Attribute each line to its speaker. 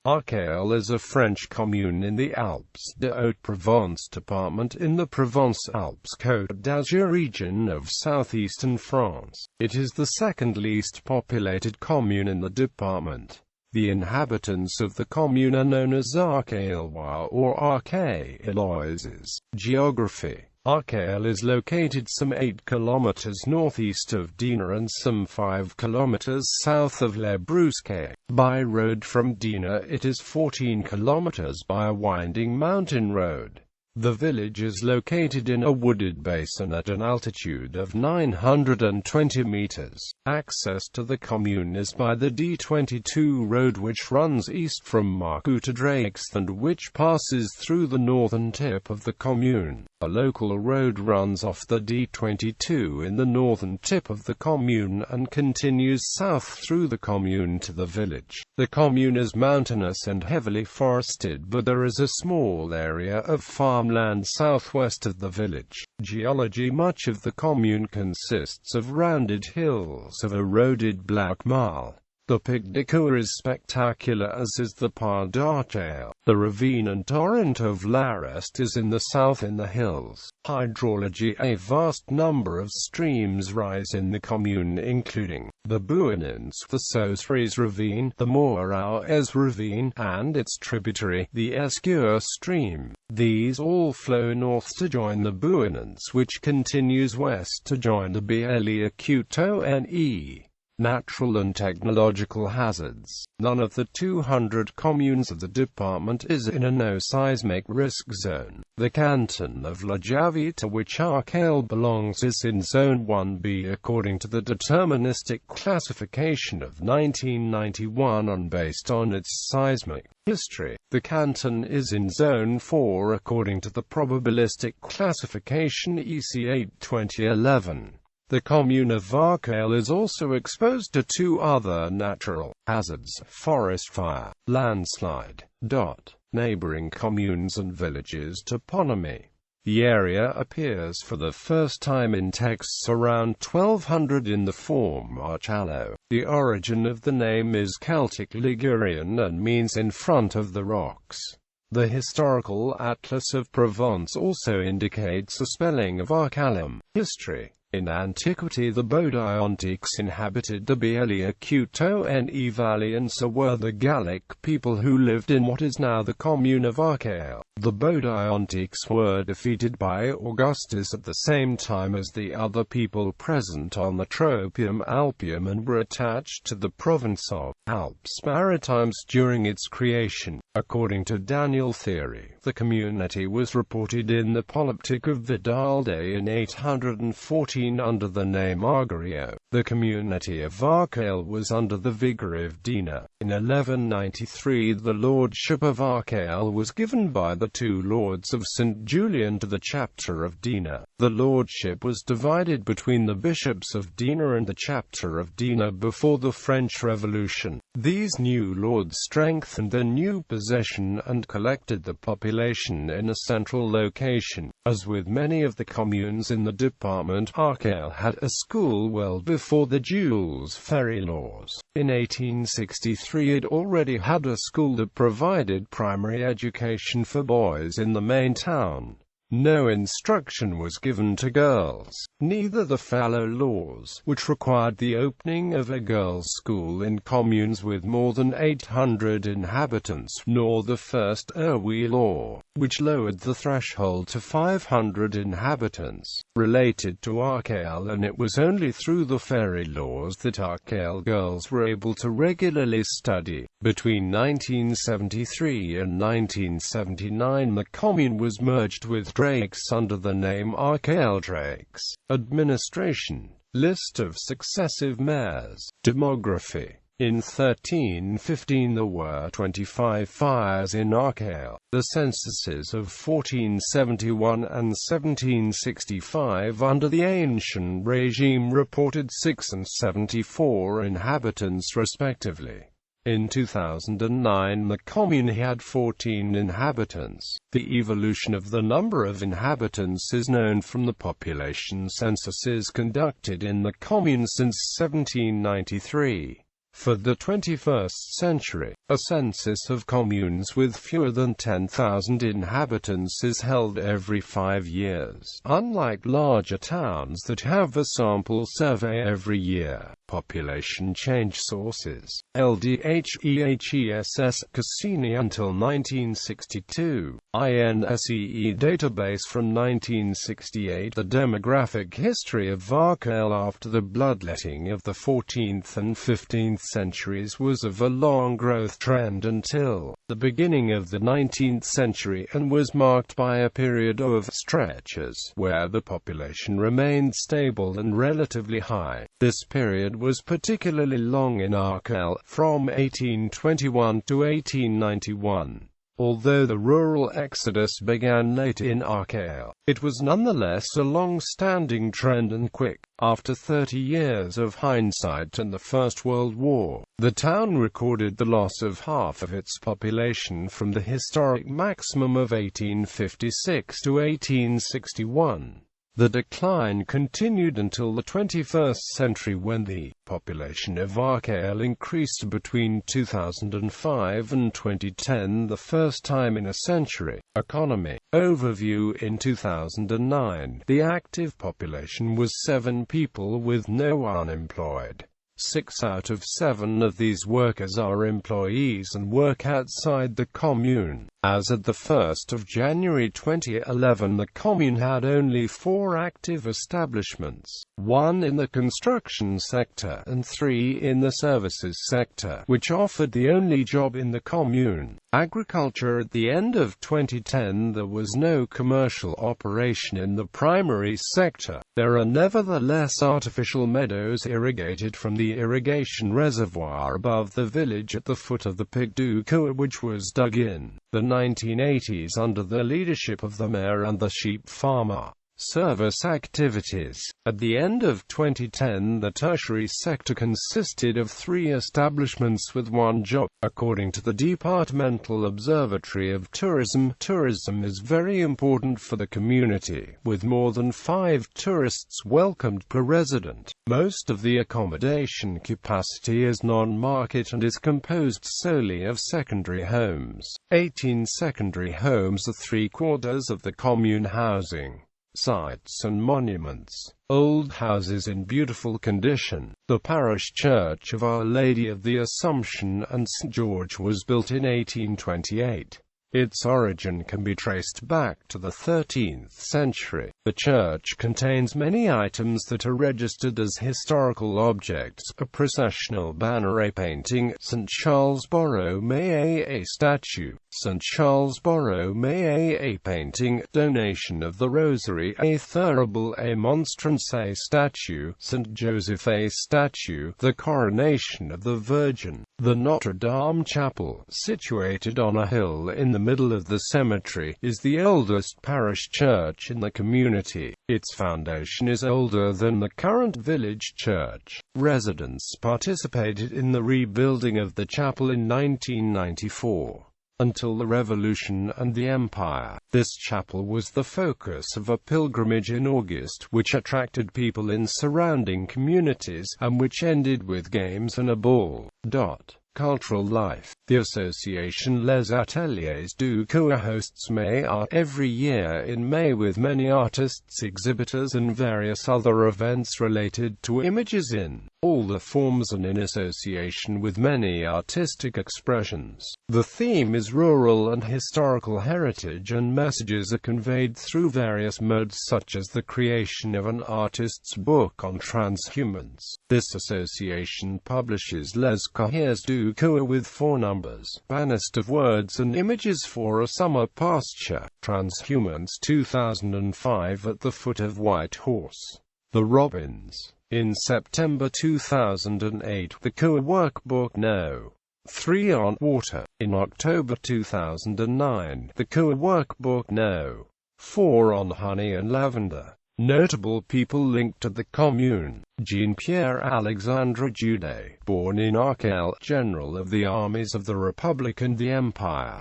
Speaker 1: Archail is a French commune in the Alpes-de-Haute-Provence department in the Provence-Alpes-Côte d'Azur region of southeastern France. It is the second least populated commune in the department. The inhabitants of the commune are known as Archailois or Archailoises. Geography. Archail is located some 8 kilometers northeast of Dinan and some 5 kilometers south of Le Brusquet. By road from Dinan it is 14 kilometers by a winding mountain road. The village is located in a wooded basin at an altitude of 920 meters. Access to the commune is by the D22 road which runs east from Marcoux to Draix and which passes through the northern tip of the commune. A local road runs off the D22 in the northern tip of the commune and continues south through the commune to the village. The commune is mountainous and heavily forested, but there is a small area of farmland southwest of the village. Geology. Much of the commune consists of rounded hills of eroded black marl. The Pic de Cour is spectacular, as is the Pas d'Archail. The ravine and torrent of l'Arest is in the south in the hills. Hydrology. A vast number of streams rise in the commune, including the Bouillonins, the Sausseries ravine, the Mouraoes ravine, and its tributary, the Escure stream. These all flow north to join the Bouillonins, which continues west to join the Bailly-Couteau-Ne. Natural and technological hazards. None of the 200 communes of the department is in a no-seismic risk zone. The canton of La Javie, to which Archail belongs, is in Zone 1B according to the deterministic classification of 1991 and based on its seismic history. The canton is in Zone 4 according to the probabilistic classification EC8 2011. The commune of Archail is also exposed to 2 other natural hazards: forest fire, landslide. Neighboring communes and villages. Toponymy. The area appears for the first time in texts around 1200 in the form Archailo. The origin of the name is Celtic Ligurian and means in front of the rocks. The Historical Atlas of Provence also indicates a spelling of Archailum. History. In antiquity the Bodiontiques inhabited the Bailly-Couteau-Ne valley and so were the Gallic people who lived in what is now the commune of Archail. The Bodiontiques were defeated by Augustus at the same time as the other people present on the Tropium Alpium and were attached to the province of Alpes Maritimes during its creation. According to Daniel theory, the community was reported in the Polyptych of Vidalde in 814 under the name Argario. The community of Archail was under the vigour of Dinan. In 1193 the lordship of Archail was given by the 2 lords of St. Julian to the chapter of Dinan. The lordship was divided between the bishops of Dinan and the chapter of Dinan before the French Revolution. These new lords strengthened their new possession and collected the population in a central location. As with many of the communes in the department, Archail had a school well before the Jules Ferry laws. In 1863 it already had a school that provided primary education for boys in the main town. No instruction was given to girls. Neither the fallow laws, which required the opening of a girls' school in communes with more than 800 inhabitants, nor the first Erwi law, which lowered the threshold to 500 inhabitants, related to Archail, and it was only through the ferry laws that Archail girls were able to regularly study. Between 1973 and 1979 the commune was merged with Draix under the name Archail Draix. Administration. List of successive mayors. Demography. In 1315 there were 25 fires in Archail. The censuses of 1471 and 1765 under the ancient regime reported 6 and 74 inhabitants respectively. In 2009 the commune had 14 inhabitants. The evolution of the number of inhabitants is known from the population censuses conducted in the commune since 1793. For the 21st century, a census of communes with fewer than 10,000 inhabitants is held every 5 years, unlike larger towns that have a sample survey every year. Population change sources. LDHEHESS Cassini until 1962. INSEE database from 1968. The demographic history of Archail after the bloodletting of the 14th and 15th centuries was of a long growth trend until the beginning of the 19th century, and was marked by a period of stretches where the population remained stable and relatively high. This period was particularly long in Archail, from 1821 to 1891. Although the rural exodus began late in Archail, it was nonetheless a long-standing trend and quick. After 30 years of hindsight and the First World War, the town recorded the loss of half of its population from the historic maximum of 1856 to 1861. The decline continued until the 21st century, when the population of Archail increased between 2005 and 2010, the first time in a century. Economy overview. In 2009, the active population was 7 people with no unemployed. 6 out of 7 of these workers are employees and work outside the commune. As of the 1st of January 2011, the commune had only 4 active establishments, 1 in the construction sector and 3 in the services sector, which offered the only job in the commune, agriculture. At the end of 2010, there was no commercial operation in the primary sector. There are nevertheless artificial meadows irrigated from the irrigation reservoir above the village at the foot of the Pic du Coeur, which was dug in the 1980s under the leadership of the mayor and the sheep farmer. Service activities. At the end of 2010, the tertiary sector consisted of 3 establishments with 1 job. According to the Departmental Observatory of Tourism, tourism is very important for the community, with more than 5 tourists welcomed per resident. Most of the accommodation capacity is non-market and is composed solely of secondary homes. 18 secondary homes are 3/4 of the commune housing. Sites and monuments. Old houses in beautiful condition. The parish church of Our Lady of the Assumption and St. George was built in 1828. Its origin can be traced back to the 13th century. The church contains many items that are registered as historical objects: a processional banner, a painting, St. Charles Borromée, a statue, St. Charles Borromée, a painting, donation of the Rosary, a thurible, a monstrance, a statue, St. Joseph, a statue, the coronation of the Virgin. The Notre Dame Chapel, situated on a hill in the middle of the cemetery, is the oldest parish church in the community. Its foundation is older than the current village church. Residents participated in the rebuilding of the chapel in 1994. Until the Revolution and the Empire, this chapel was the focus of a pilgrimage in August, which attracted people in surrounding communities, and which ended with games and a ball. Cultural life. The association Les Ateliers du Coeur hosts May Art every year in May, with many artists, exhibitors and various other events related to images in all the forms and in association with many artistic expressions. The theme is rural and historical heritage, and messages are conveyed through various modes, such as the creation of an artist's book on transhumance. This association publishes Les Cahiers du Coeur with 4 numbers, bannist of words and images for a summer pasture. Transhumance 2005 at the foot of White Horse. The Robins. In September 2008, the Coeur Workbook No. 3 on water. In October 2009, the Coeur Workbook No. 4 on honey and lavender. Notable people linked to the commune: Jean-Pierre Alexandre Judet, born in Archail, General of the Armies of the Republic and the Empire.